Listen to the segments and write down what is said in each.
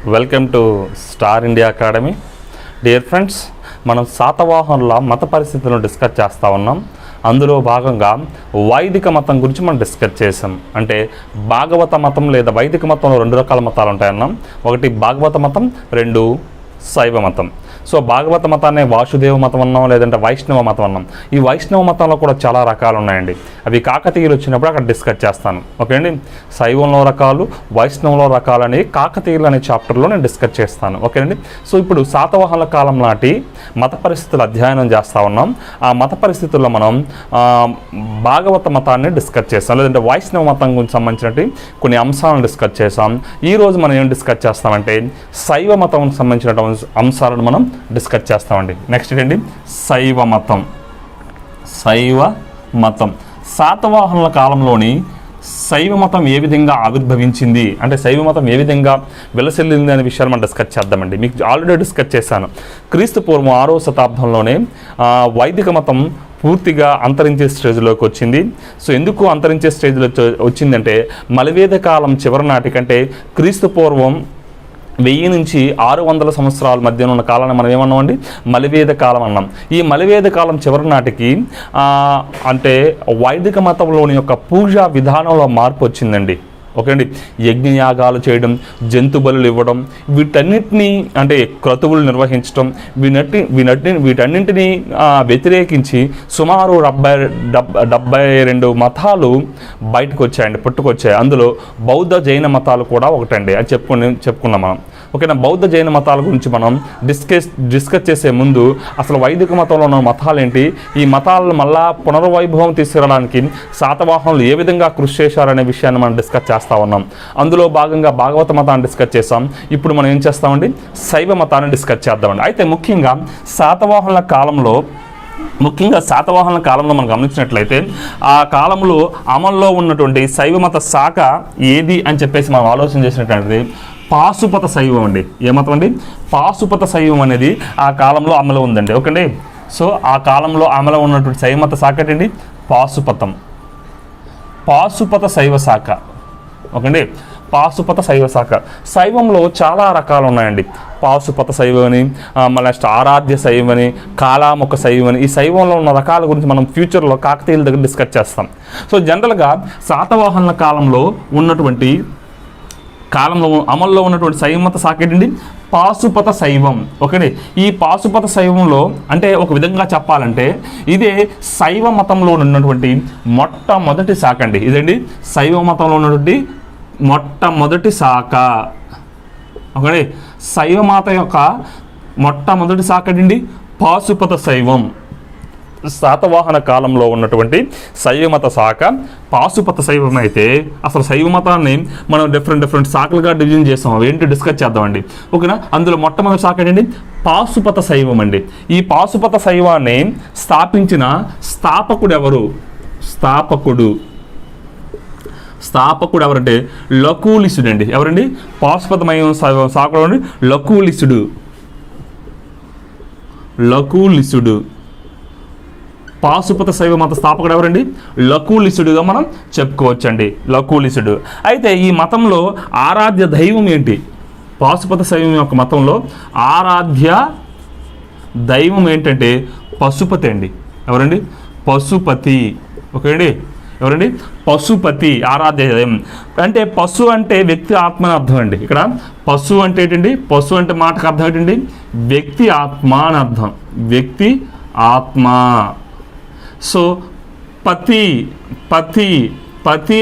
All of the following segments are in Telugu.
Welcome to star India academy. Dear friends, మనం శాతవాహనుల మత పరిస్థితులను డిస్కస్ చేస్తూ ఉన్నాం. అందులో భాగంగా వైదిక మతం గురించి మనం డిస్కస్ చేసాం. అంటే భాగవత మతం లేదా వైదిక మతంలో రెండు రకాల మతాలు ఉంటాయన్నాం. ఒకటి భాగవత మతం, రెండు శైవ మతం. సో భాగవత మతాన్ని వాసుదేవ మతం అన్నాం, లేదంటే వైష్ణవ మతం అన్నాం. ఈ వైష్ణవ మతంలో కూడా చాలా రకాలు ఉన్నాయండి. అవి కాకతీయులు వచ్చినప్పుడు అక్కడ డిస్కస్ చేస్తాను. ఓకే అండి. శైవంలో రకాలు, వైష్ణవంలో రకాలు అనేవి కాకతీయులు అనే చాప్టర్లో నేను డిస్కస్ చేస్తాను. ఓకే అండి. సో ఇప్పుడు శాతవాహనుల కాలం నాటి మత పరిస్థితులు అధ్యయనం చేస్తూ ఉన్నాం. ఆ మత పరిస్థితుల్లో మనం భాగవత మతాన్ని డిస్కస్ చేస్తాం, లేదంటే వైష్ణవ మతం గురించి సంబంధించినట్టు కొన్ని అంశాలను డిస్కస్ చేస్తాం. ఈరోజు మనం ఏం డిస్కస్ చేస్తామంటే శైవ మతం సంబంధించిన అంశాలను మనం డిస్కస్ చేస్తామండి. నెక్స్ట్ ఏంటి? శైవ మతం. శైవ మతం శాతవాహనుల కాలంలోని శైవ మతం ఏ విధంగా ఆవిర్భవించింది, అంటే శైవ మతం ఏ విధంగా విలసిల్లింది అనే విషయాలు మనం డిస్కస్ చేద్దామండి. మీకు ఆల్రెడీ డిస్కస్ చేశాను. క్రీస్తు పూర్వం 6వ శతాబ్దంలోనే వైదిక మతం పూర్తిగా అంతరించే స్టేజ్లోకి వచ్చింది. సో ఎందుకు అంతరించే స్టేజ్లో వచ్చిందంటే మలివేద కాలం చివరి నాటికంటే క్రీస్తు పూర్వం 1000 నుంచి 600 సంవత్సరాల మధ్యన ఉన్న కాలాన్ని మనం ఏమన్నామండి? మలివేద కాలం అన్నాం. ఈ మలివేద కాలం చివరి నాటికి అంటే వైదిక మతంలోని యొక్క పూజా విధానంలో మార్పు వచ్చిందండి. ఓకే అండి. యజ్ఞయాగాలు చేయడం, జంతు బలులు ఇవ్వడం, వీటన్నిటినీ అంటే క్రతువులు నిర్వహించడం, వీటన్నింటినీ వ్యతిరేకించి సుమారు 72 మతాలు బయటకు వచ్చాయండి, పుట్టుకొచ్చాయి. అందులో బౌద్ధ జైన మతాలు కూడా ఒకటండి. అది చెప్పుకున్నాం మనం. ఓకేనా. బౌద్ధ జైన మతాల గురించి మనం డిస్కస్ చేసే ముందు అసలు వైదిక మతంలో ఉన్న మతాలు ఏంటి, ఈ మతాలను మళ్ళా పునర్వైభవం తీసుకురావడానికి శాతవాహనులు ఏ విధంగా కృషి చేశారనే విషయాన్ని మనం డిస్కస్ చేస్తూ ఉన్నాం. అందులో భాగంగా భాగవత మతాన్ని డిస్కస్ చేస్తాం. ఇప్పుడు మనం ఏం చేస్తామండి? శైవ మతాన్ని డిస్కస్ చేద్దామండి. అయితే ముఖ్యంగా శాతవాహనుల కాలంలో మనం గమనించినట్లయితే ఆ కాలంలో అమల్లో ఉన్నటువంటి శైవ మత శాఖ ఏది అని చెప్పేసి మనం ఆలోచన చేసినట్లయితే పాశుపత శైవం అండి. ఏ మతం అండి? పాశుపత శైవం అనేది ఆ కాలంలో అమలు ఉందండి. ఓకే అండి. సో ఆ కాలంలో అమలు ఉన్నటువంటి శైవ మత శాఖ ఏంటండి? పాశుపత శైవ శాఖ. ఓకే అండి. పాశుపత శైవ శాఖ. శైవంలో చాలా రకాలు ఉన్నాయండి. పాశుపత శైవని, మళ్ళీ ఆరాధ్య శైవని, కాలాముఖ శైవని. ఈ శైవంలో ఉన్న రకాల గురించి మనం ఫ్యూచర్లో కాకతీయుల దగ్గర డిస్కస్ చేస్తాం. సో జనరల్గా శాతవాహనుల కాలంలో అమల్లో ఉన్నటువంటి శైవమత శాఖ ఏంటండి? పాశుపత శైవం. ఓకే. ఈ పాశుపత శైవంలో అంటే ఒక విధంగా చెప్పాలంటే ఇదే శైవ మతంలో ఉన్నటువంటి మొట్టమొదటి శాఖ అండి. ఇదండి శైవ మతంలో ఉన్నటువంటి మొట్టమొదటి శాఖ. ఓకే. శైవ మాత యొక్క మొట్టమొదటి శాఖ ఏంటండి? పాశుపత శైవం. శాతవాహన కాలంలో ఉన్నటువంటి శైవమత శాఖ పాశుపత శైవం. అయితే అసలు శైవ మతాన్ని మనం డిఫరెంట్ శాఖలుగా డివిజన్ చేస్తాం. అవి ఏంటి డిస్కస్ చేద్దామండి. ఓకేనా. అందులో మొట్టమొదటి శాఖ ఏంటండి? పాశుపత శైవం అండి. ఈ పాశుపత శైవాన్ని స్థాపించిన స్థాపకుడు ఎవరు? స్థాపకుడు ఎవరంటే లకులిసుడు అండి. ఎవరండి? పాశుపతమయ శాఖలో లకులిసుడు. పాశుపత శైవ మత స్థాపకుడు ఎవరండి? లకులిసుడుగా మనం చెప్పుకోవచ్చండి. లకులిసుడు. అయితే ఈ మతంలో ఆరాధ్య దైవం ఏంటి? పాశుపత శైవం యొక్క మతంలో ఆరాధ్య దైవం ఏంటంటే పశుపతి అండి. ఎవరండి? పశుపతి. ఓకే అండి. ఎవరండి? పశుపతి ఆరాధ్య దైవం. అంటే పశు అంటే వ్యక్తి ఆత్మ అని అర్థం అండి. ఇక్కడ పశు అంటే ఏంటండి? పశు అంటే మాటకు అర్థం ఏంటండి? వ్యక్తి ఆత్మ అని అర్థం. వ్యక్తి ఆత్మ. సో పతి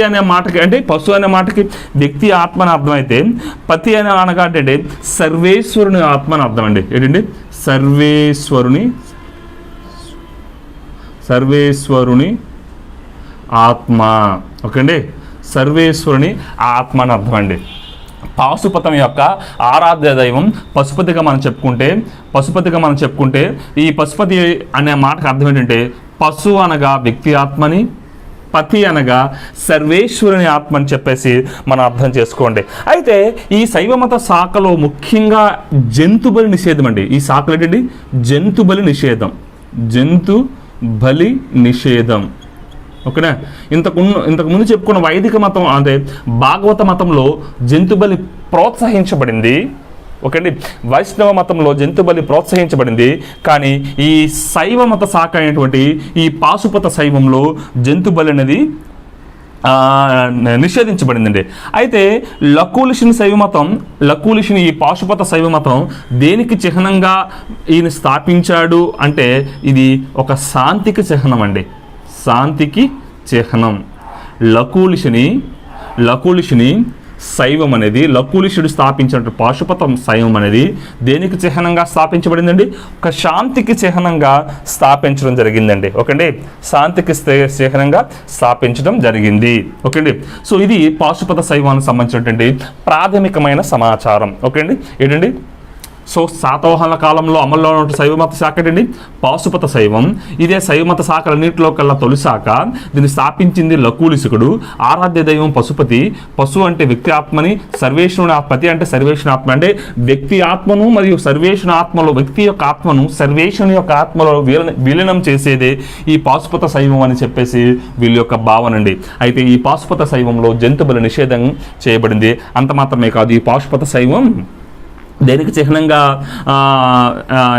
అనే మాటకి అంటే పశు అనే మాటకి వ్యక్తి ఆత్మ అని అర్థం అయితే పతి అనే అనగా అంటే సర్వేశ్వరుని ఆత్మ అని అర్థం అండి. ఏంటండి? సర్వేశ్వరుని ఆత్మ. ఓకే అండి. సర్వేశ్వరుని ఆత్మ అని అర్థం అండి. పాశుపతం యొక్క ఆరాధ్య దైవం పశుపతిగా మనం చెప్పుకుంటే ఈ పశుపతి అనే మాటకు అర్థం ఏంటంటే పశు అనగా వ్యక్తి ఆత్మని, పతి అనగా సర్వేశ్వరుని ఆత్మ అని చెప్పేసి మనం అర్థం చేసుకోండి. అయితే ఈ శైవమత శాఖలో ముఖ్యంగా జంతు బలి నిషేధం అండి. ఈ శాఖలు ఏంటండి? జంతు బలి నిషేధం. ఓకేనా. ఇంతకుముందు చెప్పుకున్న వైదిక మతం అంటే భాగవత మతంలో జంతు బలి ప్రోత్సహించబడింది. ఓకే అండి. వైష్ణవ మతంలో జంతు బలి ప్రోత్సహించబడింది, కానీ ఈ శైవ మత శాఖ అయినటువంటి ఈ పాశుపత శైవంలో జంతు బలి అనేది నిషేధించబడిందండి. అయితే లకులిషుని శైవమతం, లకులిషుని ఈ పాశుపత శైవమతం దేనికి చిహ్నంగా ఈయన స్థాపించాడు అంటే ఇది ఒక శాంతికి చిహ్నం అండి, శాంతికి చిహ్నం. లకులిషుని శైవం అనేది, లకులిషుడు స్థాపించిన పాశుపతం శైవం అనేది దేనికి చిహ్నంగా స్థాపించబడిందండి? ఒక శాంతికి చిహ్నంగా స్థాపించడం జరిగిందండి. ఓకే అండి, శాంతికి చిహ్నంగా స్థాపించడం జరిగింది. ఓకే అండి. సో ఇది పాశుపత శైవానికి సంబంధించినటువంటి ప్రాథమికమైన సమాచారం. ఓకే అండి. ఏంటండి? సో శాతవాహనుల కాలంలో అమల్లో ఉన్న శైవమత శాఖ ఏంటండి? పాశుపత శైవం. ఇదే శైవమత శాఖలన్నింటిలో కల్లా తొలి శాఖ. దీన్ని స్థాపించింది లకులిశుకుడు. ఆరాధ్య దైవం పశుపతి. పశు అంటే వ్యక్తి ఆత్మని, సర్వేశ్వరుని పతి అంటే సర్వేశ్వరుని ఆత్మ, అంటే వ్యక్తి ఆత్మను మరియు సర్వేశ్వరుని ఆత్మలో, వ్యక్తి యొక్క ఆత్మను సర్వేశ్వరుని యొక్క ఆత్మలో విలీనం చేసేదే ఈ పాశుపత శైవం అని చెప్పేసి వీళ్ళ యొక్క భావన అండి. అయితే ఈ పాశుపత శైవంలో జంతుబలి నిషేధం చేయబడింది. అంత మాత్రమే కాదు, ఈ పాశుపత శైవం దేనికి చిహ్నంగా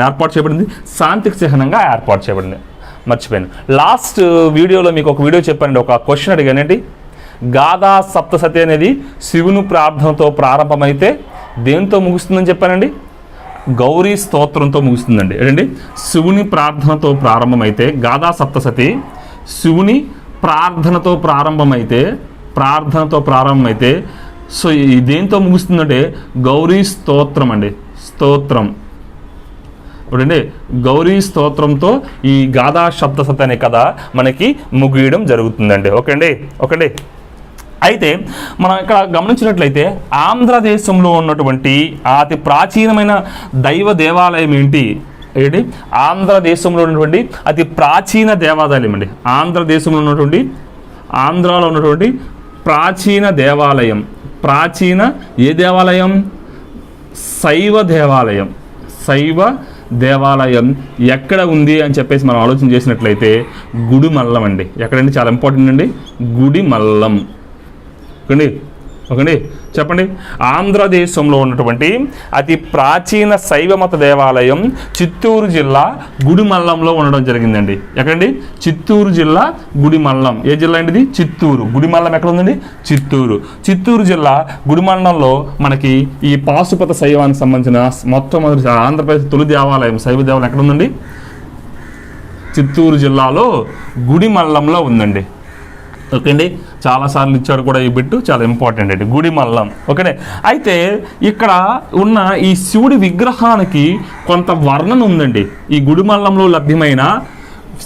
ఏర్పాటు చేయబడింది? శాంతికి చిహ్నంగా ఏర్పాటు చేయబడింది. మర్చిపోయాను, లాస్ట్ వీడియోలో మీకు ఒక వీడియో చెప్పానండి, ఒక క్వశ్చన్ అడిగానండి. గాథా సప్తసతి అనేది శివుని ప్రార్థనతో ప్రారంభమైతే దేంతో ముగుస్తుందని చెప్పానండి? గౌరీ స్తోత్రంతో ముగుస్తుందండి. ఏంటండి? శివుని ప్రార్థనతో ప్రారంభమైతే గాథా సప్తసతి శివుని ప్రార్థనతో ప్రారంభమైతే సో దేంతో ముగుస్తుందంటే గౌరీ స్తోత్రం అండి, స్తోత్రం. ఇప్పుడండి గౌరీ స్తోత్రంతో ఈ గాథా సప్తసతి అనే కథ మనకి ముగియడం జరుగుతుందండి. ఓకే అండి. అయితే మనం ఇక్కడ గమనించినట్లయితే ఆంధ్రదేశంలో ఉన్నటువంటి అతి ప్రాచీనమైన దైవ దేవాలయం ఏంటి? ఆంధ్రదేశంలో ఉన్నటువంటి అతి ప్రాచీన దేవాలయం అండి. ఆంధ్రాలో ఉన్నటువంటి ప్రాచీన దేవాలయం. ఏ దేవాలయం? శైవ దేవాలయం ఎక్కడ ఉంది అని చెప్పేసి మనం ఆలోచన చేసినట్లయితే గుడిమల్లం అండి. ఎక్కడండి? చాలా ఇంపార్టెంట్ అండి, గుడిమల్లం. ఓకే, చెప్పండి. ఆంధ్రదేశంలో ఉన్నటువంటి అతి ప్రాచీన శైవమత దేవాలయం చిత్తూరు జిల్లా గుడిమల్లంలో ఉండడం జరిగిందండి. ఎక్కడండి? చిత్తూరు జిల్లా గుడిమల్లం. ఏ జిల్లా అండి ఇది? చిత్తూరు. గుడిమల్లం ఎక్కడ ఉందండి? చిత్తూరు జిల్లా గుడిమల్లంలో మనకి ఈ పాశుపత శైవానికి సంబంధించిన మొట్టమొదటి ఆంధ్రప్రదేశ్ తొలి దేవాలయం, శైవ దేవాలయం ఎక్కడ ఉందండి? చిత్తూరు జిల్లాలో గుడిమల్లంలో ఉందండి. ఓకే అండి, చాలాసార్లు ఇచ్చాడు కూడా ఈ బిట్టు, చాలా ఇంపార్టెంట్ అండి, గుడిమల్లం. ఓకేనే. అయితే ఇక్కడ ఉన్న ఈ శివుడి విగ్రహానికి కొంత వర్ణన ఉందండి. ఈ గుడిమల్లంలో లభ్యమైన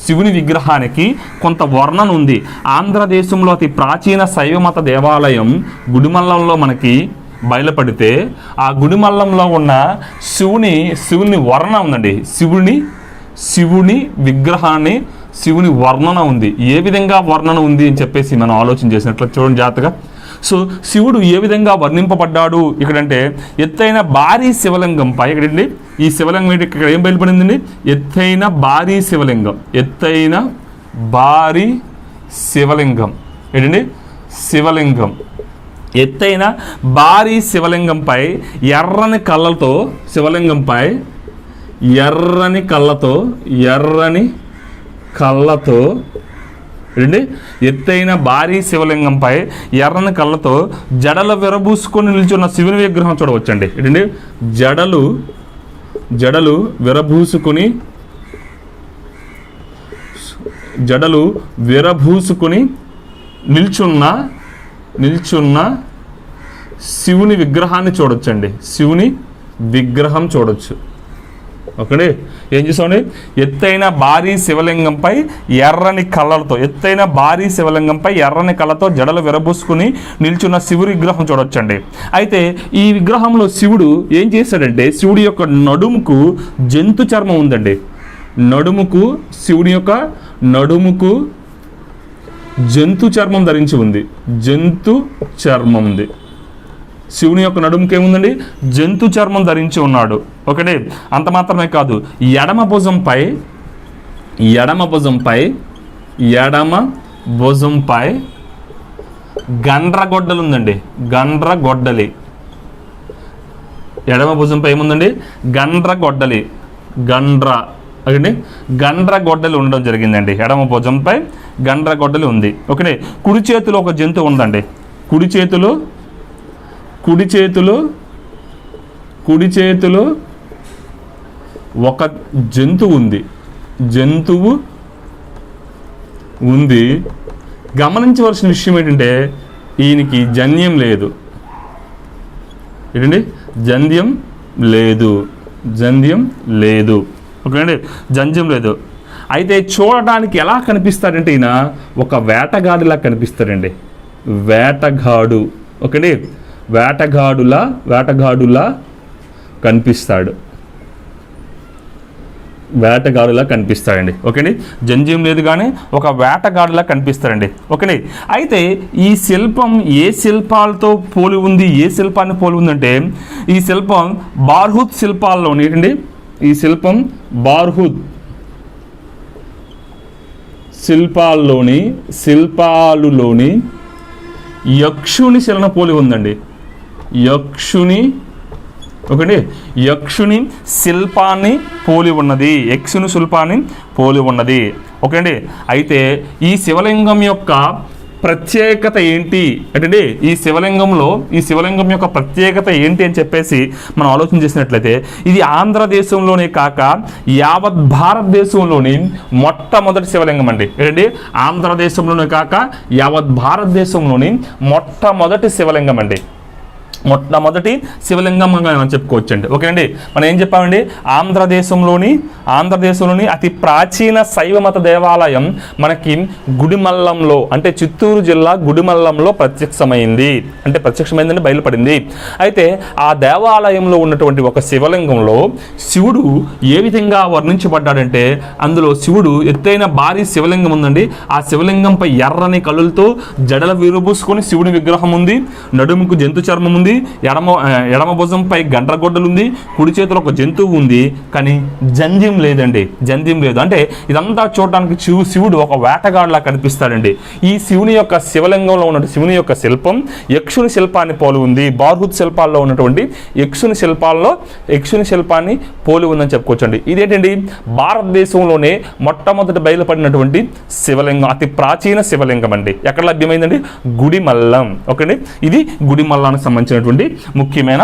శివుని విగ్రహానికి కొంత వర్ణన ఉంది. ఆంధ్రదేశంలో అతి ప్రాచీన శైవమత దేవాలయం గుడిమల్లంలో మనకి బయలుపడితే ఆ గుడిమల్లంలో ఉన్న శివుని వర్ణన ఉందండి. శివుని విగ్రహాన్ని, శివుని వర్ణన ఉంది. ఏ విధంగా వర్ణన ఉంది అని చెప్పేసి మనం ఆలోచన చేసినట్లు చూడండి జాగ్రత్తగా. సో శివుడు ఏ విధంగా వర్ణింపబడ్డాడు ఇక్కడంటే ఎత్తైన భారీ శివలింగంపై, ఇక్కడండి ఈ శివలింగం ఇక్కడ ఏం బయలుపడిందండి? ఎత్తైన భారీ శివలింగం. ఏంటండి? శివలింగం. ఎత్తైన భారీ శివలింగంపై ఎర్రని కళ్ళతో ఏంటండి? ఎత్తైన భారీ శివలింగంపై ఎర్రని కళ్ళతో జడలు విరబూసుకొని నిల్చున్న శివుని విగ్రహం చూడవచ్చండి. ఏంటండి? జడలు విరబూసుకొని నిల్చున్న శివుని విగ్రహాన్ని చూడొచ్చండి. శివుని విగ్రహం చూడొచ్చు. ఓకే, ఏం చూసామండి? ఎత్తైన భారీ శివలింగంపై ఎర్రని కళ్ళతో జడలు విరబూసుకుని నిల్చున్న శివుడి విగ్రహం చూడొచ్చండి. అయితే ఈ విగ్రహంలో శివుడు ఏం చేశాడంటే, శివుడి యొక్క నడుముకు జంతు చర్మం ఉందండి. శివుడి యొక్క నడుముకు జంతు చర్మం ధరించి ఉంది. శివుని యొక్క నడుముకి ఏముందండి? జంతు చర్మం ధరించి ఉన్నాడు. ఓకే, అంత మాత్రమే కాదు, ఎడమ భుజంపై గండ్రగొడ్డలు ఉందండి. ఎడమ భుజంపై ఏముందండి? గండ్రగొడ్డలి. గండ్రగొడ్డలి ఉండడం జరిగిందండి. ఎడమ భుజంపై గండ్రగొడ్డలి ఉంది. ఓకే, కుడి చేతిలో ఒక జంతువు ఉందండి. కుడి చేతిలో ఒక జంతువు ఉంది. గమనించవలసిన విషయం ఏంటంటే ఈయనకి జంధ్యం లేదు. ఏంటండి? జంధ్యం లేదు. ఓకే అండి, జంధ్యం లేదు. అయితే చూడటానికి ఎలా కనిపిస్తాడంటే ఈయన ఒక వేటగాడిలా కనిపిస్తాడండి. వేటగాడు. ఓకే, వేటగాడులా కనిపిస్తాడండి. ఓకేండి, జంధ్యం లేదు కానీ ఒక వేటగాడులా కనిపిస్తాడండి. ఓకేండి, అయితే ఈ శిల్పం ఏ శిల్పాలతో పోలి ఉంది, ఏ శిల్పాన్ని పోలి ఉందంటే ఈ శిల్పం బార్హుత్ శిల్పాల్లోని ఏంటండి? ఈ శిల్పం బార్హుత్ శిల్పాలులోని యక్షుని శిలను పోలి ఉందండి. యక్షుని శిల్పాన్ని పోలి ఉన్నది. ఓకే అండి, అయితే ఈ శివలింగం యొక్క ప్రత్యేకత ఏంటి అంటే ఈ శివలింగం యొక్క ప్రత్యేకత ఏంటి అని చెప్పేసి మనం ఆలోచన చేసినట్లయితే ఇది ఆంధ్రదేశంలోనే కాక యావత్ భారతదేశంలోని మొట్టమొదటి శివలింగం అండి. ఏంటండి? ఆంధ్రదేశంలోనే కాక యావత్ భారతదేశంలోని మొట్టమొదటి శివలింగం అండి. మొట్టమొదటి శివలింగంగా మనం చెప్పుకోవచ్చండి. ఓకేనండి, మనం ఏం చెప్పామండి? ఆంధ్రదేశంలోని అతి ప్రాచీన శైవ మత దేవాలయం మనకి గుడిమల్లంలో, అంటే చిత్తూరు జిల్లా గుడిమల్లంలో ప్రత్యక్షమైందని బయలుపడింది. అయితే ఆ దేవాలయంలో ఉన్నటువంటి ఒక శివలింగంలో శివుడు ఏ విధంగా వర్ణించబడ్డాడంటే అందులో శివుడు ఎత్తైన భారీ శివలింగం ఉందండి. ఆ శివలింగంపై ఎర్రని కళ్ళులతో జడల విరుబూసుకొని శివుడి విగ్రహం ఉంది. నడుముకు జంతు చర్మం ఉంది. ఎడమ భుజంపై గండ్రగొడ్డలు ఉంది. కుడి చేతిలో ఒక జంతువు ఉంది. కానీ జంధ్యం లేదండి. అంటే ఇదంతా చూడడానికి శివుడు ఒక వేటగాడులా కనిపిస్తాడండి. ఈ శివుని యొక్క శివలింగంలో ఉన్న శివుని యొక్క శిల్పం యక్షుని శిల్పాన్ని పోలి ఉంది. బార్హుత్ శిల్పాల్లో ఉన్నటువంటి యక్షుని శిల్పాన్ని పోలి ఉందని చెప్పుకోవచ్చండి. ఇదేంటండి? భారతదేశంలోనే మొట్టమొదటి బయలుపడినటువంటి శివలింగం, అతి ప్రాచీన శివలింగం అండి. ఎక్కడ లభ్యమైందండి? గుడిమల్లం. ఓకే, ఇది గుడిమల్లానికి సంబంధించిన ముఖ్యమైన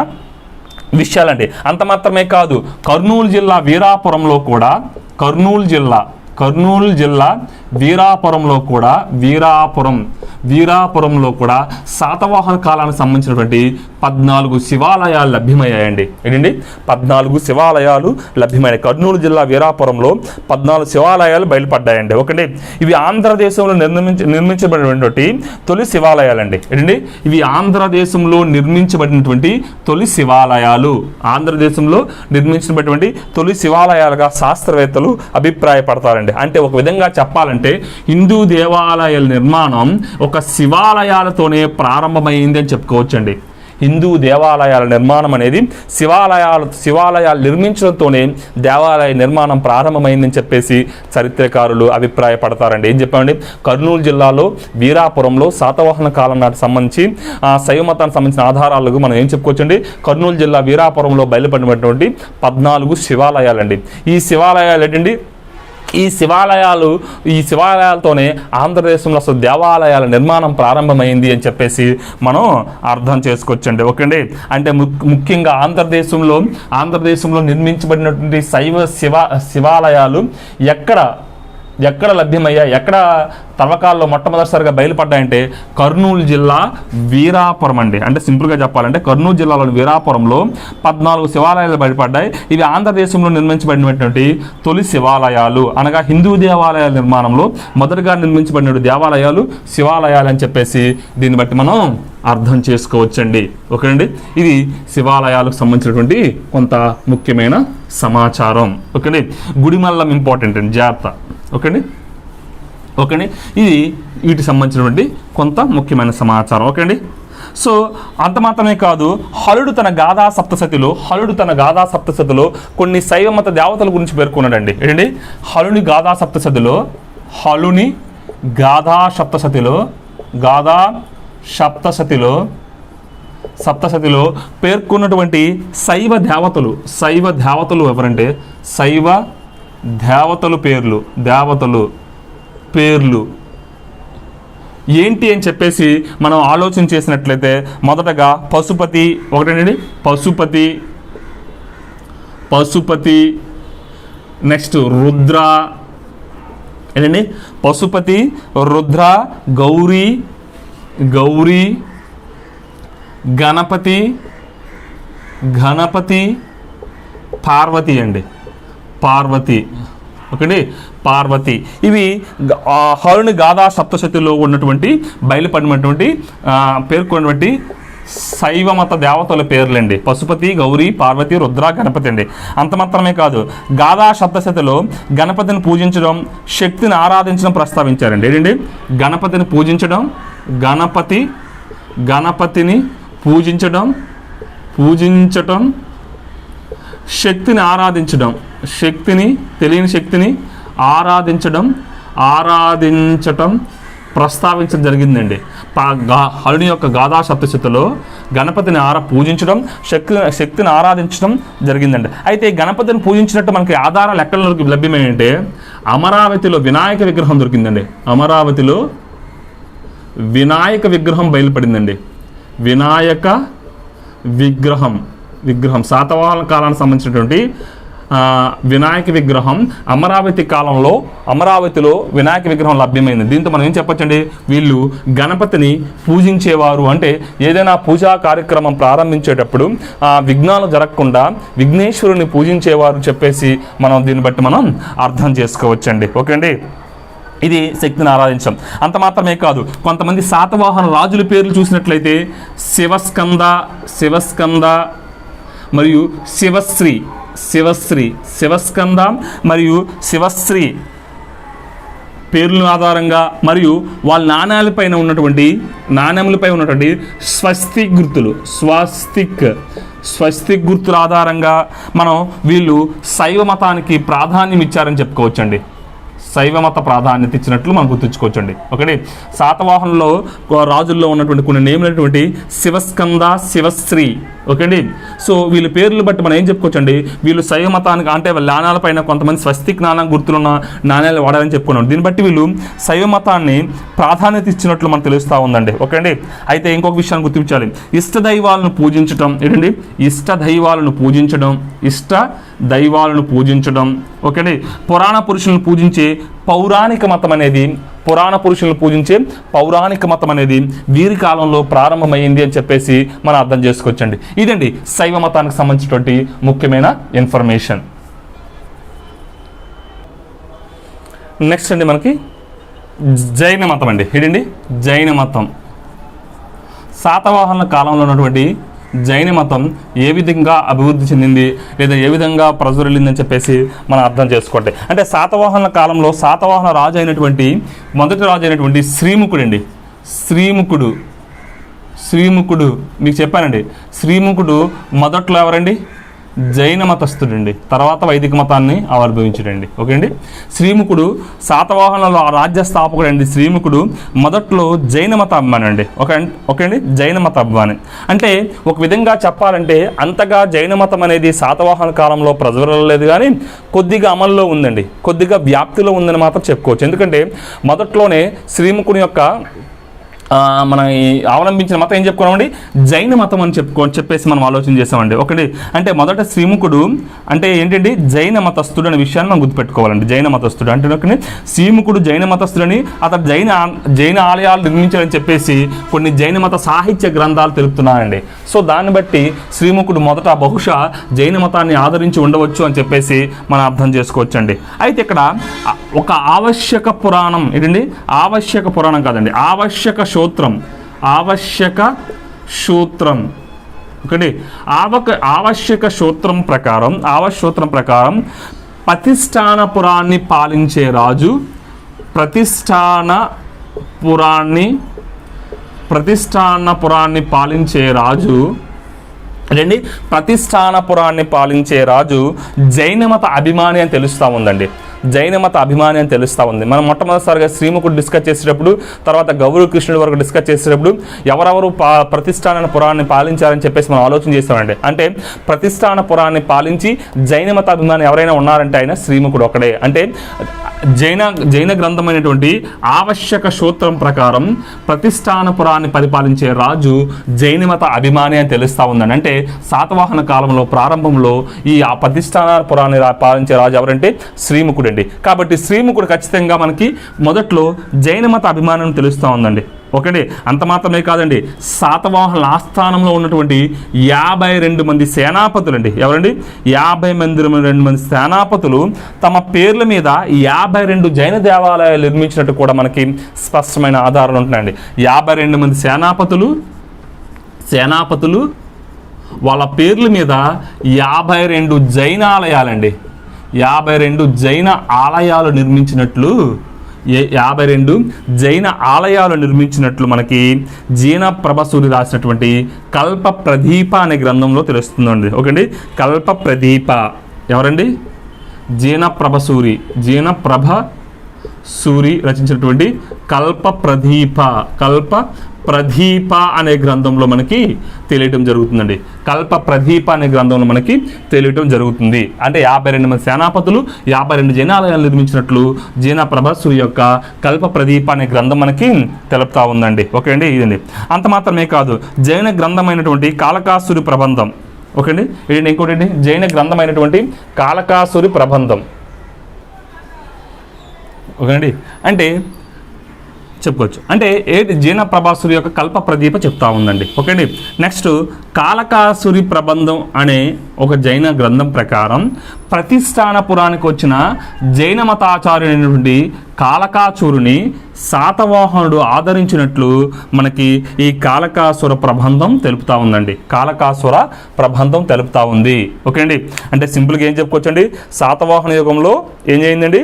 విషయాలండి. అంత మాత్రమే కాదు, కర్నూలు జిల్లా వీరాపురంలో కూడా శాతవాహన కాలానికి సంబంధించినటువంటి 14 శివాలయాలు లభ్యమయ్యాయండి. ఏంటండి? 14 శివాలయాలు లభ్యమయ్యాయి. కర్నూలు జిల్లా వీరాపురంలో 14 శివాలయాలు బయలుపడ్డాయండి. ఓకే, ఇవి ఆంధ్రదేశంలో నిర్మించబడినటువంటి తొలి శివాలయాలండి. ఏంటండి? ఇవి ఆంధ్రదేశంలో నిర్మించబడినటువంటి తొలి శివాలయాలుగా శాస్త్రవేత్తలు అభిప్రాయపడతారండి. అంటే ఒక విధంగా చెప్పాలంటే హిందూ దేవాలయాల నిర్మాణం ఒక శివాలయాలతోనే ప్రారంభమైంది అని చెప్పుకోవచ్చండి. హిందూ దేవాలయాల నిర్మాణం అనేది శివాలయాలు నిర్మించడంతోనే దేవాలయ నిర్మాణం ప్రారంభమైందని చెప్పేసి చరిత్రకారులు అభిప్రాయపడతారండి. ఏం చెప్పామండి? కర్నూలు జిల్లాలో వీరాపురంలో శాతవాహన కాలం నాటి సంబంధించి శైవ మతానికి సంబంధించిన ఆధారాలకు మనం ఏం చెప్పుకోవచ్చండి? కర్నూలు జిల్లా వీరాపురంలో బయలుపడినటువంటి 14 శివాలయాలండి. ఈ శివాలయాలు ఏంటండి? ఈ శివాలయాలతోనే ఆంధ్రదేశంలో అసలు దేవాలయాల నిర్మాణం ప్రారంభమైంది అని చెప్పేసి మనం అర్థం చేసుకోవచ్చండి. ఓకే అండి, అంటే ముఖ్యంగా ఆంధ్రదేశంలో నిర్మించబడినటువంటి శివాలయాలు ఎక్కడ లభ్యమయ్యాయి, ఎక్కడ తవ్వకాల్లో మొట్టమొదటిసారిగా బయలుపడ్డాయంటే కర్నూలు జిల్లా వీరాపురం అండి. అంటే సింపుల్గా చెప్పాలంటే కర్నూలు జిల్లాలోని వీరాపురంలో 14 శివాలయాలు బయటపడ్డాయి. ఇవి ఆంధ్రదేశంలో నిర్మించబడినటువంటి తొలి శివాలయాలు, అనగా హిందూ దేవాలయాల నిర్మాణంలో మొదటగా నిర్మించబడిన శివాలయాలు అని చెప్పేసి దీన్ని బట్టి మనం అర్థం చేసుకోవచ్చండి. ఓకేనండి, ఇది శివాలయాలకు సంబంధించినటువంటి కొంత ముఖ్యమైన సమాచారం. ఓకేండి, గుడిమల్లం ఇంపార్టెంట్ అండి, జాగ్రత్త. ఓకేండి, ఇది వీటికి సంబంధించినటువంటి కొంత ముఖ్యమైన సమాచారం. ఓకే అండి, సో అంత మాత్రమే కాదు, హలుడు తన గాథా సప్తశతిలో కొన్ని శైవమత దేవతల గురించి పేర్కొన్నాడండి. ఏంటండి? హలుని గాథా సప్తశతిలో సప్తశతిలో పేర్కొన్నటువంటి శైవ దేవతలు ఎవరంటే శైవ దేవతలు పేర్లు ఏంటి అని చెప్పేసి మనం ఆలోచన చేసినట్లయితే మొదటగా పశుపతి ఒకటేనండి, పశుపతి నెక్స్ట్ రుద్ర ఏంటండి, పశుపతి, రుద్ర, గౌరీ, గణపతి, పార్వతి అండి, పార్వతి. ఇవి హరుని గాథా సప్తశతిలో ఉన్నటువంటి బయలుపడినటువంటి పేర్కొన్నటువంటి శైవమత దేవతల పేర్లండి. పశుపతి, గౌరీ, పార్వతి, రుద్ర, గణపతి అండి. అంత మాత్రమే కాదు, గాథా సప్తశతిలో గణపతిని పూజించడం, శక్తిని ఆరాధించడం ప్రస్తావించారండి. ఏంటండి, గణపతిని పూజించడం, గణపతిని పూజించడం, శక్తిని ఆరాధించడం, తెలియని శక్తిని ఆరాధించటం ప్రస్తావించడం జరిగిందండి. హరుని యొక్క గాథా సప్తశతిలో గణపతిని పూజించడం, శక్తిని ఆరాధించడం జరిగిందండి. అయితే గణపతిని పూజించినట్టు మనకి ఆధారాలు ఎక్కడ లభ్యమేంటే అమరావతిలో వినాయక విగ్రహం దొరికిందండి. అమరావతిలో వినాయక విగ్రహం బయలుపడిందండి. వినాయక విగ్రహం శాతవాహన కాలానికి సంబంధించినటువంటి వినాయక విగ్రహం అమరావతిలో వినాయక విగ్రహం లభ్యమైంది. దీంతో మనం ఏం చెప్పొచ్చండి, వీళ్ళు గణపతిని పూజించేవారు. అంటే ఏదైనా పూజా కార్యక్రమం ప్రారంభించేటప్పుడు విఘ్నాలు జరగకుండా విఘ్నేశ్వరుని పూజించేవారు చెప్పేసి మనం దీన్ని బట్టి మనం అర్థం చేసుకోవచ్చండి. ఓకే అండి, ఇది శక్తిని ఆరాధించడం. అంత మాత్రమే కాదు, కొంతమంది శాతవాహన రాజుల పేర్లు చూసినట్లయితే శివస్కంద మరియు శివస్కంద మరియు శివశ్రీ పేర్ల ఆధారంగా మరియు వాళ్ళ నాణ్యాలపై ఉన్నటువంటి స్వస్తిక్ గుర్తుల ఆధారంగా మనం వీళ్ళు శైవ మతానికి ప్రాధాన్యం ఇచ్చారని చెప్పుకోవచ్చండి. శైవమత ప్రాధాన్యత ఇచ్చినట్లు మనం గుర్తుంచుకోవచ్చండి. ఒకటి శాతవాహనంలో రాజుల్లో ఉన్నటువంటి కొన్ని నేములైనటువంటి శివస్కంద, శివశ్రీ. ఓకే అండి, సో వీళ్ళ పేర్లు బట్టి మనం ఏం చెప్పుకోవచ్చండి, వీళ్ళు శైవ మతానికి అంటే వాళ్ళ నాణ్యాలపైన కొంతమంది స్వస్తిక్ గుర్తులున్న నాణ్యాలు వాడాలని చెప్పుకున్నాం. దీన్ని బట్టి వీళ్ళు శైవ మతాన్ని ప్రాధాన్యత ఇచ్చినట్లు మనకు తెలుస్తూ ఉందండి. ఓకే అండి, అయితే ఇంకొక విషయాన్ని గుర్తించాలి, ఇష్ట దైవాలను పూజించడం. ఏంటండి, ఇష్ట దైవాలను పూజించడం. ఓకే అండి, పురాణ పురుషులను పూజించే పౌరాణిక మతం అనేది వీరి కాలంలో ప్రారంభమైంది అని చెప్పేసి మనం అర్థం చేసుకోవచ్చండి. ఇదండి శైవ మతానికి సంబంధించినటువంటి ముఖ్యమైన ఇన్ఫర్మేషన్. నెక్స్ట్ అండి మనకి జైన మతం అండి. ఇదండి జైన మతం. శాతవాహనుల కాలంలో ఉన్నటువంటి జైన మతం ఏ విధంగా అభివృద్ధి చెందింది లేదా ఏ విధంగా ప్రజురిల్లిందని చెప్పేసి మనం అర్థం చేసుకోండి. అంటే శాతవాహనుల కాలంలో శాతవాహన మొదటి రాజు అయినటువంటి శ్రీముఖుడు మీకు చెప్పానండి. శ్రీముఖుడు మొదట్లో ఎవరండి, జైన మతస్థుడండి, తర్వాత వైదిక మతాన్ని ఆవిర్భవించాడండి. ఓకే అండి, శ్రీముఖుడు శాతవాహనంలో రాజ్య స్థాపకుడండి. శ్రీముఖుడు మొదట్లో జైన మత అభిమాని అండి. ఓకే అండి, జైన మత అభిమాని అంటే ఒక విధంగా చెప్పాలంటే అంతగా జైన మతం అనేది శాతవాహన కాలంలో ప్రజలలేదు, కానీ కొద్దిగా అమల్లో ఉందండి, కొద్దిగా వ్యాప్తిలో ఉందని మాత్రం చెప్పుకోవచ్చు. ఎందుకంటే మొదట్లోనే శ్రీముఖుని యొక్క మనం అవలంబించిన మతం ఏం చెప్పుకున్నామండి, జైన మతం అని చెప్పేసి మనం ఆలోచన చేసామండి. ఒకటి అంటే మొదట శ్రీముఖుడు అంటే ఏంటంటే జైన మతస్థుడు అనే విషయాన్ని మనం గుర్తుపెట్టుకోవాలండి. జైన మతస్థుడు అంటే ఒకటి శ్రీముఖుడు జైన మతస్థుడని, అతను జైన ఆలయాలు నిర్మించాలని చెప్పేసి కొన్ని జైన మత సాహిత్య గ్రంథాలు తెలుపుతున్నాయండి. సో దాన్ని బట్టి శ్రీముఖుడు మొదట బహుశా జైన మతాన్ని ఆదరించి ఉండవచ్చు అని చెప్పేసి మనం అర్థం చేసుకోవచ్చండి. అయితే ఇక్కడ ఒక ఆవశ్యక పురాణం ఏంటండి, ఆవశ్యక పురాణం కాదండి, ఆవశ్యక సూత్రం ఒకటి ఆవశ్యక సూత్రం ప్రకారం ప్రతిష్టానపురాన్ని పాలించే రాజు ప్రతిష్టానపురాన్ని పాలించే రాజు జైన మత అభిమాని అని తెలుస్తూ ఉందండి. జైన మత అభిమాని అని తెలుస్తూ ఉంది. మనం మొట్టమొదటిసారిగా శ్రీముఖుడు డిస్కస్ చేసేటప్పుడు, తర్వాత గౌరవ కృష్ణుడి వరకు డిస్కస్ చేసేటప్పుడు ఎవరెవరు ప్రతిష్టాన పురాన్ని పాలించారని చెప్పేసి మనం ఆలోచన చేస్తామండి. అంటే ప్రతిష్టాన పురాన్ని పాలించి జైన మత అభిమాని ఎవరైనా ఉన్నారంటే ఆయన శ్రీముఖుడు ఒకడే. అంటే జైన గ్రంథమైనటువంటి ఆవశ్యక సూత్రం ప్రకారం ప్రతిష్టాన పురాన్ని పరిపాలించే రాజు జైన మత అభిమాని అని తెలుస్తూ ఉందండి. అంటే శాతవాహన కాలంలో ప్రారంభంలో ఈ ప్రతిష్టాన పురాన్ని పాలించే రాజు ఎవరంటే శ్రీముఖుడు అండి. కాబట్టి శ్రీముఖుడు ఖచ్చితంగా మనకి మొదట్లో జైన మత అభిమానం తెలుస్తూ ఉందండి. ఓకేండి. అంత మాత్రమే కాదండి, శాతవాహనుల ఆస్థానంలో ఉన్నటువంటి 52 మంది సేనాపతులు అండి. ఎవరండి? 52 మంది సేనాపతులు తమ పేర్ల మీద 52 జైన దేవాలయాలు నిర్మించినట్టు కూడా మనకి స్పష్టమైన ఆధారాలు ఉంటున్నాయండి. 52 మంది సేనాపతులు వాళ్ళ పేర్ల మీద 52 జైన ఆలయాలండి, 52 జైన ఆలయాలు నిర్మించినట్లు 52 జైన ఆలయాలు నిర్మించినట్లు మనకి జీన ప్రభసూరి రాసినటువంటి కల్ప ప్రదీప అనే గ్రంథంలో తెలుస్తుందండి. ఓకేండి. కల్ప ప్రదీప ఎవరండి? జీన ప్రభసూరి రచించినటువంటి కల్ప ప్రదీప అనే గ్రంథంలో మనకి తెలియటం జరుగుతుందండి. కల్ప ప్రదీప అనే గ్రంథంలో మనకి తెలియటం జరుగుతుంది. అంటే 52 మంది సేనాపతులు 52 జైనాలయాలు నిర్మించినట్లు జీన ప్రభసూరి యొక్క కల్ప ప్రదీప అనే గ్రంథం మనకి తెలుపుతా ఉందండి. ఓకే అండి. ఇదండి. అంత మాత్రమే కాదు, జైన గ్రంథమైనటువంటి కాళకాసురి ప్రబంధం. ఓకే అండి. ఇది ఇంకోటి జైన గ్రంథమైనటువంటి కాళకాసురి ప్రబంధం. ఓకే అండి. అంటే చెప్పుకోవచ్చు. అంటే జీన ప్రభాసురి యొక్క కల్ప ప్రదీప చెప్తా ఉందండి. ఓకే అండి. నెక్స్ట్ కాళకాసురి ప్రబంధం అనే ఒక జైన గ్రంథం ప్రకారం ప్రతిష్టానపురానికి వచ్చిన జైన మతాచార్యుడైనటువంటి కాళకాసురుని శాతవాహనుడు ఆదరించినట్లు మనకి ఈ కాళకాసుర ప్రబంధం తెలుపుతా ఉందండి. కాళకాసుర ప్రబంధం తెలుపుతా ఉంది. ఓకే అండి. అంటే సింపుల్గా ఏం చెప్పుకోవచ్చండి, శాతవాహన యుగంలో ఏం చేయిందండి,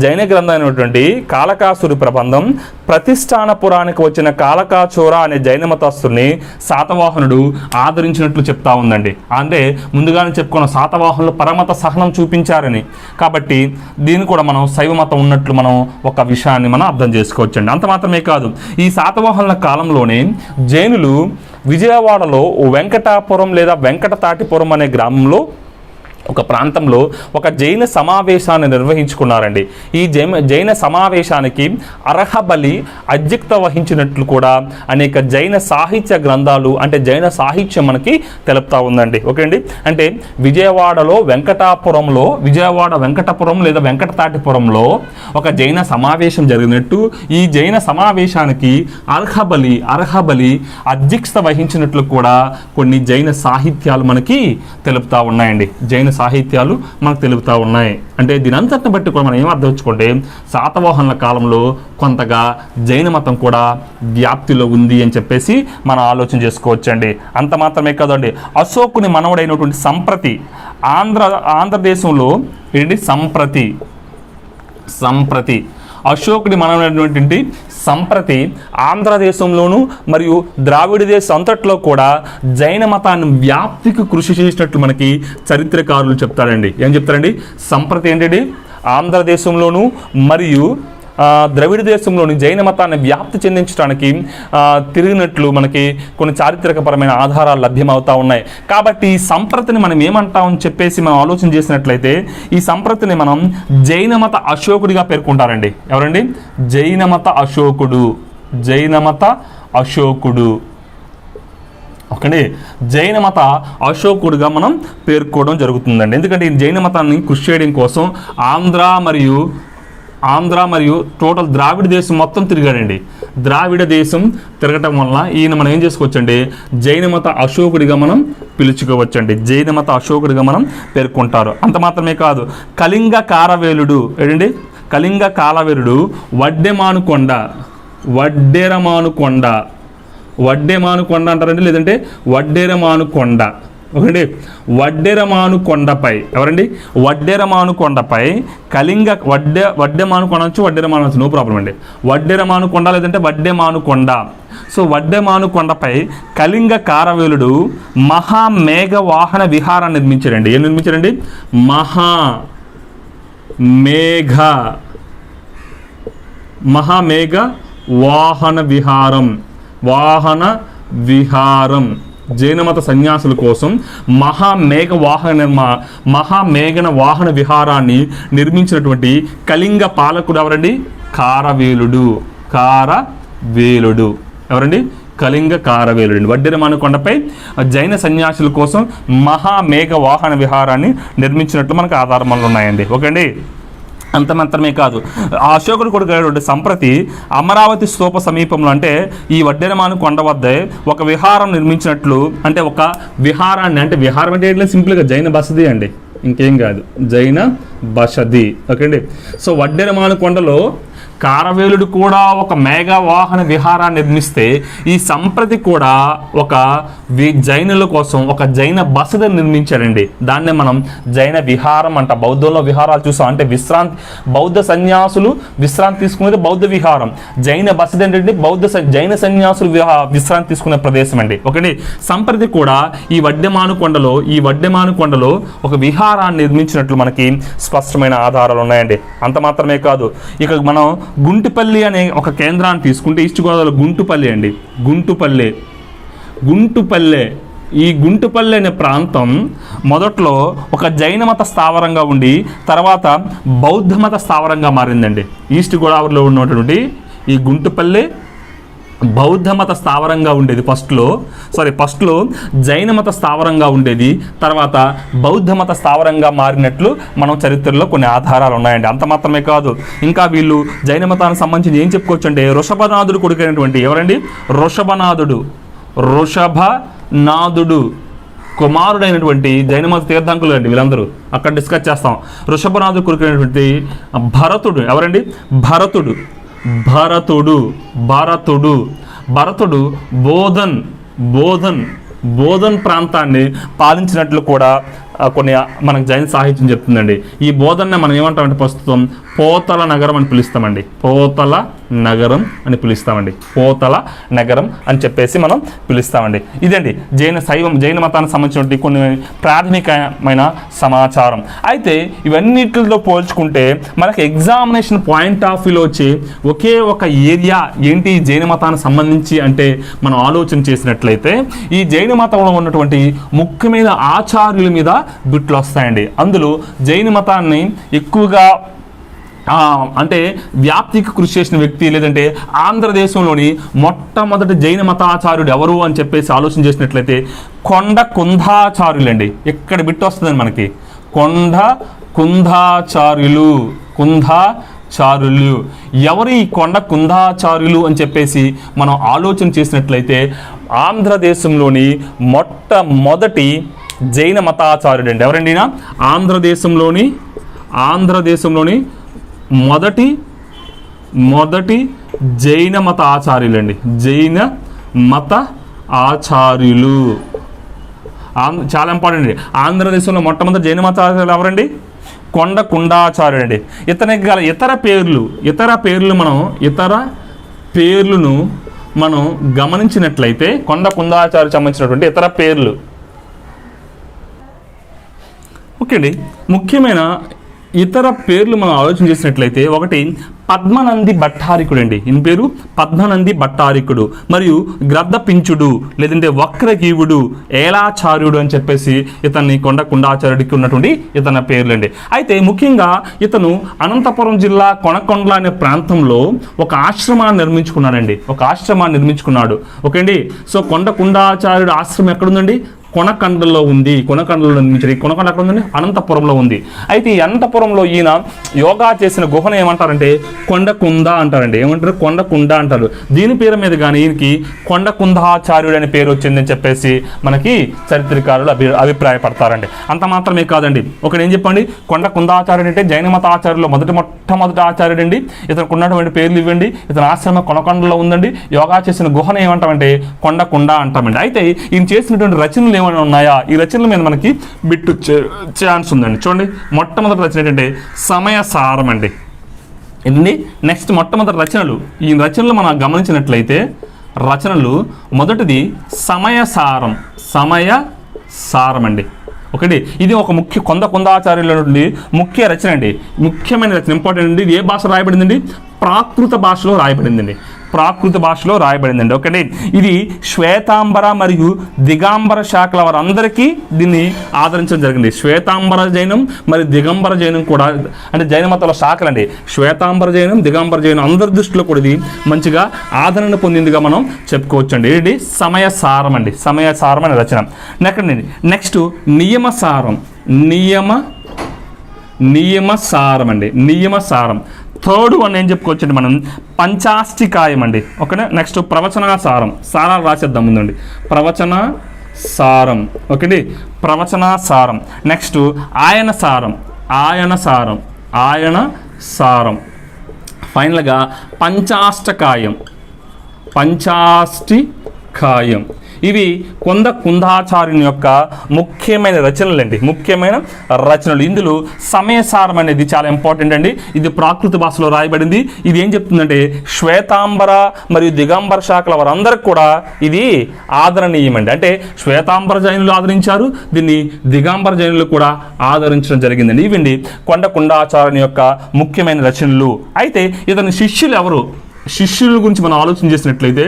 జైన గ్రంథం అయినటువంటి కాళకాసురి ప్రబంధం ప్రతిష్టానపురానికి వచ్చిన కాళకాసుర అనే జైన మతస్థుని శాతవాహనుడు ఆదరించినట్లు చెప్తా ఉందండి. అంటే ముందుగానే చెప్పుకున్న శాతవాహనులు పరమత సహనం చూపించారని, కాబట్టి దీన్ని కూడా మనం శైవ మతం ఉన్నట్లు మనం ఒక విషయాన్ని మనం అర్థం చేసుకోవచ్చండి. అంత మాత్రమే కాదు, ఈ శాతవాహనుల కాలంలోనే జైనులు విజయవాడలో వెంకటాపురం లేదా వెంకటతాటిపురం అనే గ్రామంలో ఒక ప్రాంతంలో ఒక జైన సమావేశాన్ని నిర్వహించుకున్నారండి. ఈ జైన సమావేశానికి అర్హబలి అధ్యక్షత వహించినట్లు కూడా అనేక జైన సాహిత్య గ్రంథాలు, అంటే జైన సాహిత్యం మనకి తెలుపుతా ఉందండి. ఓకే అండి. అంటే విజయవాడలో విజయవాడ వెంకటపురం లేదా వెంకటతాటిపురంలో ఒక జైన సమావేశం జరిగినట్టు, ఈ జైన సమావేశానికి అర్హబలి అధ్యక్షత వహించినట్లు కూడా కొన్ని జైన సాహిత్యాలు మనకి తెలుపుతా ఉన్నాయండి. జైన సాహిత్యాలు మనకు తెలుపుతా ఉన్నాయి. అంటే దీని అంతటిని బట్టి కూడా మనం ఏం అర్థం వచ్చుకుంటే శాతవాహనుల కాలంలో కొంతగా జైన మతం కూడా వ్యాప్తిలో ఉంది అని చెప్పేసి మనం ఆలోచన చేసుకోవచ్చండి. అంత మాత్రమే కాదండి, అశోకుని మనవడైనటువంటి సంప్రతి ఆంధ్రదేశంలో ఏంటి సంప్రతి అశోకుడి మనవడైనటువంటి సంప్రతి ఆంధ్రదేశంలోను మరియు ద్రావిడ దేశం అంతట్లో కూడా జైన మతాన్ని వ్యాప్తికి కృషి చేసినట్లు మనకి చరిత్రకారులు చెప్తారండి. ఏం చెప్తారండి? సంప్రతి ఏంటండి, ఆంధ్రదేశంలోను మరియు ద్రవిడ దేశంలోని జైన మతాన్ని వ్యాప్తి చెందించడానికి తిరిగినట్లు మనకి కొన్ని చారిత్రకపరమైన ఆధారాలు లభ్యమవుతా ఉన్నాయి. కాబట్టి ఈ సంప్రతిని మనం ఏమంటామని చెప్పేసి మనం ఆలోచన చేసినట్లయితే ఈ సంప్రతిని మనం జైన మత అశోకుడిగా పేర్కొంటారండి. ఎవరండి? జైన మత అశోకుడు. ఓకే, జైన మత అశోకుడిగా మనం పేర్కోవడం జరుగుతుందండి. ఎందుకంటే ఈ జైన మతాన్ని కృషి చేయడం కోసం ఆంధ్ర మరియు టోటల్ ద్రావిడ దేశం మొత్తం తిరిగాడండి. ద్రావిడ దేశం తిరగటం వల్ల ఈయన మనం ఏం చేసుకోవచ్చండి, జైన మత అశోకుడిగా మనం పిలుచుకోవచ్చండి. జైన మత అశోకుడిగా మనం పేర్కొంటారు. అంత మాత్రమే కాదు, కళింగ కాలవేలుడు వడ్డెమానుకొండ అంటారండి, లేదంటే వడ్డెరమానుకొండ. ఓకే, వడ్డెరమానుకొండపై ఎవరండి? వడ్డెరమానుకొండపై కళింగ వడ్డెమానుకొండ నుంచి వడ్డెరమాను, నో ప్రాబ్లం అండి. వడ్డెరమానుకొండ లేదంటే వడ్డెమానుకొండ. సో వడ్డెమానుకొండపై కళింగ కారవేలుడు మహామేఘ వాహన విహారాన్ని నిర్మించారండి. ఏం నిర్మించారండి? మేఘ మహామేఘ వాహన విహారం జైనమత సన్యాసుల కోసం మహామేఘన వాహన విహారాన్ని నిర్మించినటువంటి కళింగ పాలకుడు ఎవరండి? కారవేలుడు. ఎవరండి? కళింగ కారవేలుడు. వడ్డెరమాను కొండపై జైన సన్యాసుల కోసం మహామేఘ వాహన విహారాన్ని నిర్మించినట్లు మనకు ఆధారాలు ఉన్నాయండి. ఓకే అండి. అంత మాత్రమే కాదు, ఆ అశోకుడు కొడుకు సంప్రతి అమరావతి స్తూప సమీపంలో అంటే ఈ వడ్డెరమాను కొండ వద్ద ఒక విహారం నిర్మించినట్లు, అంటే ఒక విహారాన్ని, అంటే విహారం అంటే సింపుల్గా జైన బసది అండి, ఇంకేం కాదు, జైన బసది. ఓకే అండి. సో వడ్డెరమాను కొండలో కారవేలుడు కూడా ఒక మేఘ వాహన విహారాన్ని నిర్మిస్తే ఈ సంప్రతి కూడా ఒక జైనుల కోసం ఒక జైన బసదిని నిర్మించాడండి. దాన్నే మనం జైన విహారం అంట. బౌద్ధంలో విహారాలు చూసాం, అంటే విశ్రాంతి, బౌద్ధ సన్యాసులు విశ్రాంతి తీసుకునేది బౌద్ధ విహారం. జైన బసది అంటే జైన సన్యాసులు విశ్రాంతి తీసుకునే ప్రదేశం అండి. ఓకే. సంప్రతి కూడా ఈ వడ్డెమాను కొండలో ఒక విహారాన్ని నిర్మించినట్లు మనకి స్పష్టమైన ఆధారాలు ఉన్నాయండి. అంత మాత్రమే కాదు, ఇక మనం గుంటుపల్లి అనే ఒక కేంద్రాన్ని తీసుకుంటే ఈస్ట్ గోదావరిలో గుంటుపల్లి అండి. గుంటుపల్లె ఈ గుంటుపల్లి అనే ప్రాంతం మొదట్లో ఒక జైన మత స్థావరంగా ఉండి తర్వాత బౌద్ధ మత స్థావరంగా మారిందండి. ఈస్ట్ గోదావరిలో ఉన్నటువంటి ఈ గుంటుపల్లి బౌద్ధ మత స్థావరంగా ఉండేది. ఫస్ట్లో జైన మత స్థావరంగా ఉండేది, తర్వాత బౌద్ధ మత స్థావరంగా మారినట్లు మనం చరిత్రలో కొన్ని ఆధారాలు ఉన్నాయండి. అంత మాత్రమే కాదు, ఇంకా వీళ్ళు జైన మతానికి సంబంధించి ఏం చెప్పుకోవచ్చు అంటే వృషభనాథుడు కొడుకైనటువంటి ఎవరండి? వృషభనాథుడు కుమారుడైనటువంటి జైన మత తీర్థంకులు అండి వీళ్ళందరూ. అక్కడ డిస్కస్ చేస్తాం. వృషభనాథుడు కొడుకైనటువంటి భరతుడు ఎవరండి? భరతుడు బోధన్ ప్రాంతాన్ని పాలించినట్లు కూడా కొన్ని మనకు జైన సాహిత్యం చెప్తుందండి. ఈ బోధన్నే మనం ఏమంటామంటే ప్రస్తుతం పోతల నగరం అని పిలుస్తామండి. పోతల నగరం అని చెప్పేసి మనం పిలుస్తామండి. ఇదండి జైన మతానికి సంబంధించినటువంటి కొన్ని ప్రాథమికమైన సమాచారం. అయితే ఇవన్నిటితో పోల్చుకుంటే మనకి ఎగ్జామినేషన్ పాయింట్ ఆఫ్ వ్యూలో వచ్చి ఒకే ఒక ఏరియా ఏంటి జైన మతానికి సంబంధించి అంటే మనం ఆలోచన చేసినట్లయితే ఈ జైన మతంలో ఉన్నటువంటి ముఖ్యమైన ఆచార్యుల మీద బిట్లు వస్తాయండి. అందులో జైన మతాన్ని ఎక్కువగా అంటే వ్యాప్తికి కృషి చేసిన వ్యక్తి, లేదంటే ఆంధ్రదేశంలోని మొట్టమొదటి జైన మతాచార్యుడు ఎవరు అని చెప్పేసి ఆలోచన చేసినట్లయితే కొండ కుందాచార్యులండి. ఇక్కడ బిట్టు వస్తుందండి మనకి, కుందాచార్యులు. ఎవరు ఈ కొండ కుందాచార్యులు అని చెప్పేసి మనం ఆలోచన చేసినట్లయితే ఆంధ్రదేశంలోని మొట్టమొదటి జైన మతాచార్యుడు అండి. ఎవరండి? ఆంధ్రదేశంలోని మొదటి జైన మత ఆచార్యులండి. జైన మత ఆచార్యులు చాలా ఇంపార్టెంట్ అండి. ఆంధ్రదేశంలో మొట్టమొదటి జైన మత ఆచార్యులు ఎవరండి? కొండ కుండాచార్యుడు అండి. ఇతనికి గల ఇతర పేర్లను మనం గమనించినట్లయితే కొండ కుందాచార్యుడు సంబంధించినటువంటి ఇతర పేర్లు. ఓకే అండి. ముఖ్యమైన ఇతర పేర్లు మనం ఆలోచన చేసినట్లయితే ఒకటి పద్మనంది భట్టారికుడు అండి. ఈయన పేరు పద్మనంది భట్టారికుడు. మరియు గ్రద్దపించుడు, లేదంటే వక్రగీవుడు, ఏలాచార్యుడు అని చెప్పేసి ఇతన్ని కొండ కుండాచార్యుడికి ఉన్నటువంటి ఇతని పేర్లు అండి. అయితే ముఖ్యంగా ఇతను అనంతపురం జిల్లా కొనకొండల అనే ప్రాంతంలో ఒక ఆశ్రమాన్ని నిర్మించుకున్నాడు. ఓకే అండి. సో కొండ కుండాచార్యుడు ఆశ్రమం ఎక్కడుందండి? కొనకొండలో ఉంది. కొనకొండలో నిర్మించారు. ఈ కొనకొండ ఎక్కడ ఉందండి? అనంతపురంలో ఉంది. అయితే ఈ అనంతపురంలో ఈయన యోగా చేసిన గుహను ఏమంటారంటే కొండకుంద అంటారండి. ఏమంటారు? కొండకుండ అంటారు. దీని పేరు మీద కానీ ఈయనకి కొండకుందాచార్యుడు అనే పేరు వచ్చిందని చెప్పేసి మనకి చరిత్రకారులు అభిప్రాయపడతారండి. అంత మాత్రమే కాదండి, ఒకటి ఏం చెప్పండి, కొండకుందాచార్యుడు అంటే జైన మత ఆచార్యులు మొట్టమొదటి ఆచార్యుడు అండి. ఇతనికి ఉన్నటువంటి పేర్లు ఇవ్వండి. ఇతని ఆశ్రమం కొనకొండలో ఉందండి. యోగా చేసిన గుహను ఏమంటామంటే కొండకుండ అంటామండి. అయితే ఈయన చేసినటువంటి రచనలు ఏమైనా ఉన్నాయా? ఈ రచనల మీద మనకి బిట్టు ఛాన్స్ ఉందండి. చూడండి, మొట్టమొదటి రచన ఏంటంటే సమయసారం అండి. ఇది నెక్స్ట్ మొట్టమొదటి రచనలు. ఈ రచనలు మనం గమనించినట్లయితే మొదటిది సమయసారం అండి. ఒకటి ఇది ఒక కొందాచార్యుల నుండి ముఖ్య రచన అండి, ముఖ్యమైన రచన, ఇంపార్టెంట్ అండి. ఇది ఏ భాష రాయబడిందండి? ప్రాకృత భాషలో రాయబడిందండి, ప్రాకృత భాషలో రాయబడిందండి. ఓకే, ఇది శ్వేతాంబర మరియు దిగంబర శాఖల వారందరికీ దీన్ని ఆదరించడం జరిగింది. శ్వేతాంబర జైనం మరియు దిగంబర జైనం కూడా, అంటే జైన మతంలో శాఖలు అండి, శ్వేతాంబర జైనం దిగంబర జైనం అందరి దృష్టిలో కూడా ఇది మంచిగా ఆదరణ పొందిందిగా మనం చెప్పుకోవచ్చు అండి. ఇది సమయసారం అండి, సమయసారం అనే రచన. నెక్స్ట్ నియమసారం, నియమసారం అండి, నియమసారం. థర్డ్ వన్ ఏం చెప్పుకోవచ్చండి మనం? పంచాష్టికాయం అండి. ఓకేనా. నెక్స్ట్ ప్రవచనాసారం, సారాలు రాసేద్దాం ముందండి. ప్రవచనాసారం, ఓకే, ప్రవచనాసారం. నెక్స్ట్ ఆయనసారం. ఫైనల్గా పంచాష్టకాయం. ఇవి కుందాచార్యుని యొక్క ముఖ్యమైన రచనలు. ఇందులో సమయసారం అనేది చాలా ఇంపార్టెంట్ అండి. ఇది ప్రాకృత భాషలో రాయబడింది. ఇది ఏం చెప్తుందంటే శ్వేతాంబర మరియు దిగంబర శాఖల వారందరికి కూడా ఇది ఆదరణీయమండి. అంటే శ్వేతాంబర జైనులు ఆదరించారు, దీన్ని దిగంబర జైనులు కూడా ఆదరించడం జరిగిందండి. ఇవండి కుందాచార్యుని యొక్క ముఖ్యమైన రచనలు. అయితే ఇతని శిష్యుల గురించి మనం ఆలోచన చేసినట్లయితే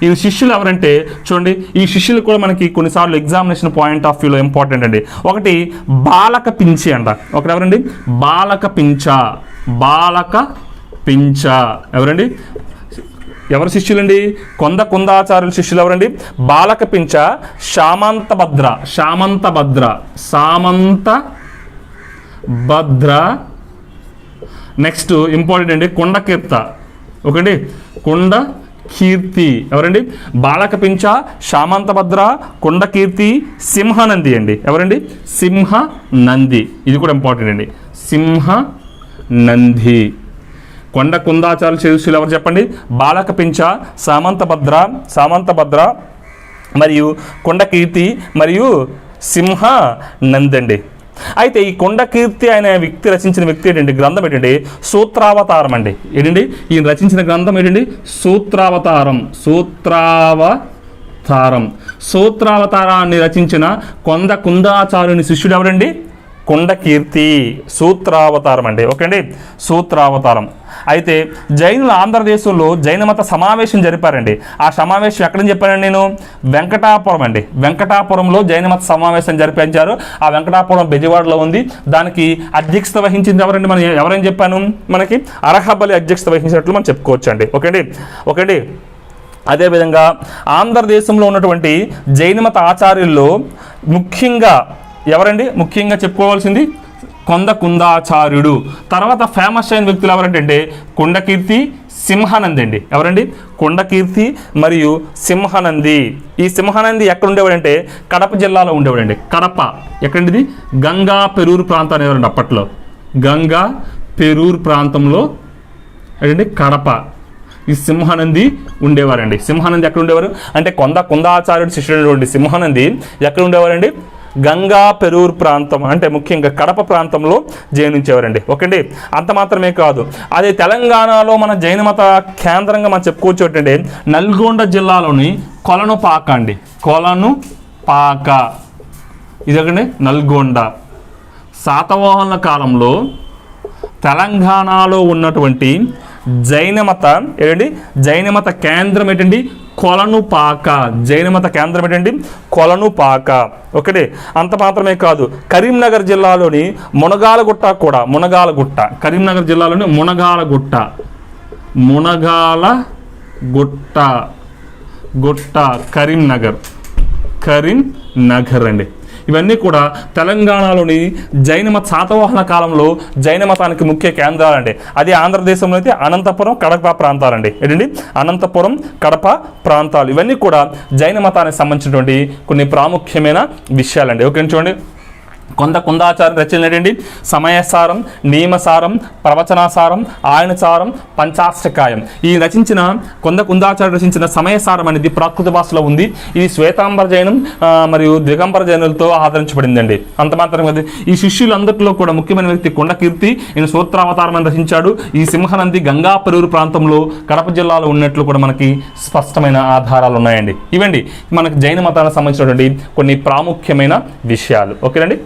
ఈ శిష్యులు ఎవరంటే చూడండి, ఈ శిష్యులు కూడా మనకి కొన్నిసార్లు ఎగ్జామినేషన్ పాయింట్ ఆఫ్ వ్యూలో ఇంపార్టెంట్ అండి. ఒకటి బాలక పింఛ అంట. ఒకటి ఎవరండి? బాలక పింఛ ఎవరండి? ఎవరు శిష్యులండి? కుందాచార్యుల శిష్యులు ఎవరండి? బాలక పింఛ, సామంతభద్ర. నెక్స్ట్ ఇంపార్టెంట్ అండి కొండకీర్త. ఓకేండి, కొండకీర్తి ఎవరండి? బాలక పింఛ, సామంతభద్ర, కొండకీర్తి, సింహనంది అండి. ఎవరండి? సింహనంది. ఇది కూడా ఇంపార్టెంట్ అండి, సింహనంది. కుందాచార్యుల శిష్యులు ఎవరు చెప్పండి? బాలక పింఛ, సామంతభద్ర మరియు కొండకీర్తి మరియు సింహనంది అండి. అయితే ఈ కొండకీర్తి అనే వ్యక్తి ఏంటంటే గ్రంథం ఏంటంటే సూత్రావతారం అండి. ఏంటండి ఈయన రచించిన గ్రంథం ఏంటండి? సూత్రావతారాన్ని రచించిన కుందాచార్యుని శిష్యుడు ఎవరండి? కొండకీర్తి. సూత్రావతారం అండి. ఓకే అండి, సూత్రావతారం. అయితే జైనులు ఆంధ్రదేశంలో జైనమత సమావేశం జరిపారండి. ఆ సమావేశం ఎక్కడని చెప్పానండి నేను? వెంకటాపురం అండి. వెంకటాపురంలో జైనమత సమావేశం జరిపించారు. ఆ వెంకటాపురం బెజవాడలో ఉంది. దానికి అధ్యక్షత వహించింది ఎవరండి? మనం ఎవరైనా చెప్పాను, మనకి అర్హబలి అధ్యక్షత వహించినట్లు మనం చెప్పుకోవచ్చు అండి. ఓకే అండి. అదేవిధంగా ఆంధ్రదేశంలో ఉన్నటువంటి జైనమత ఆచార్యుల్లో ముఖ్యంగా ఎవరండి? ముఖ్యంగా చెప్పుకోవాల్సింది కుందాచార్యుడు. తర్వాత ఫేమస్ అయిన వ్యక్తులు ఎవరంటే కొండకీర్తి, సింహనంది అండి. ఎవరండి? కొండకీర్తి మరియు సింహనంది. ఈ సింహనంది ఎక్కడ ఉండేవాడంటే కడప జిల్లాలో ఉండేవాడండి. కడప ఎక్కడండి? గంగా పెరూరు ప్రాంతం ఎవరండి? అప్పట్లో గంగా పెరూరు ప్రాంతంలో ఏంటంటే కడప ఈ సింహనంది ఉండేవారండి. సింహనంది ఎక్కడ ఉండేవారు అంటే కుందాచార్యుడు శిష్యుడు సింహనంది ఎక్కడ ఉండేవారండి? గంగా పెరూరు ప్రాంతం అంటే ముఖ్యంగా కడప ప్రాంతంలో జైనించేవారండి. ఓకే అండి. అంత మాత్రమే కాదు, అదే తెలంగాణలో మన జైనమత కేంద్రంగా మనం చెప్పుకోవచ్చు ఏంటంటే నల్గొండ జిల్లాలోని కొలనుపాక అండి. కొలనుపాక ఇది ఒకటి నల్గొండ. శాతవాహనుల కాలంలో తెలంగాణలో ఉన్నటువంటి జైనమత కేంద్రం ఏంటండి? కొలనుపాక. జైనమత కేంద్రం ఏంటండి? కొలనుపాక. ఓకే, అంత మాత్రమే కాదు, కరీంనగర్ జిల్లాలోని మునగాలగుట్ట కూడా. కరీంనగర్ జిల్లాలోని మునగాలగుట్ట కరీంనగర్ అండి. ఇవన్నీ కూడా తెలంగాణలోని జైనమత శాతవాహన కాలంలో జైన మతానికి ముఖ్య కేంద్రాలండి. అదే ఆంధ్రదేశంలో అయితే అనంతపురం, కడప ప్రాంతాలండి. ఏంటండి? అనంతపురం, కడప ప్రాంతాలు. ఇవన్నీ కూడా జైన మతానికి సంబంధించినటువంటి కొన్ని ప్రాముఖ్యమైన విషయాలండి. ఓకే చూడండి, కుందాచార్య రచనలేండి సమయసారం, నియమసారం, ప్రవచనాసారం, ఆయనసారం, పంచాష్టకాయం. ఈ రచించిన కుందాచార్య రచించిన సమయసారం అనేది ప్రాకృత భాషలో ఉంది. ఇది శ్వేతాంబర జైనం మరియు దిగంబర జైనులతో ఆదరించబడిందండి. అంత మాత్రం కాదు, ఈ శిష్యులందరిలో కూడా ముఖ్యమైన వ్యక్తి కొండకీర్తి. ఈయన సూత్రావతారం అని రచించాడు. ఈ సింహనంది గంగాపరూరు ప్రాంతంలో కడప జిల్లాలో ఉన్నట్లు కూడా మనకి స్పష్టమైన ఆధారాలు ఉన్నాయండి. ఇవండి మనకి జైన మతానికి సంబంధించినటువంటి కొన్ని ప్రాముఖ్యమైన విషయాలు. ఓకేనండి.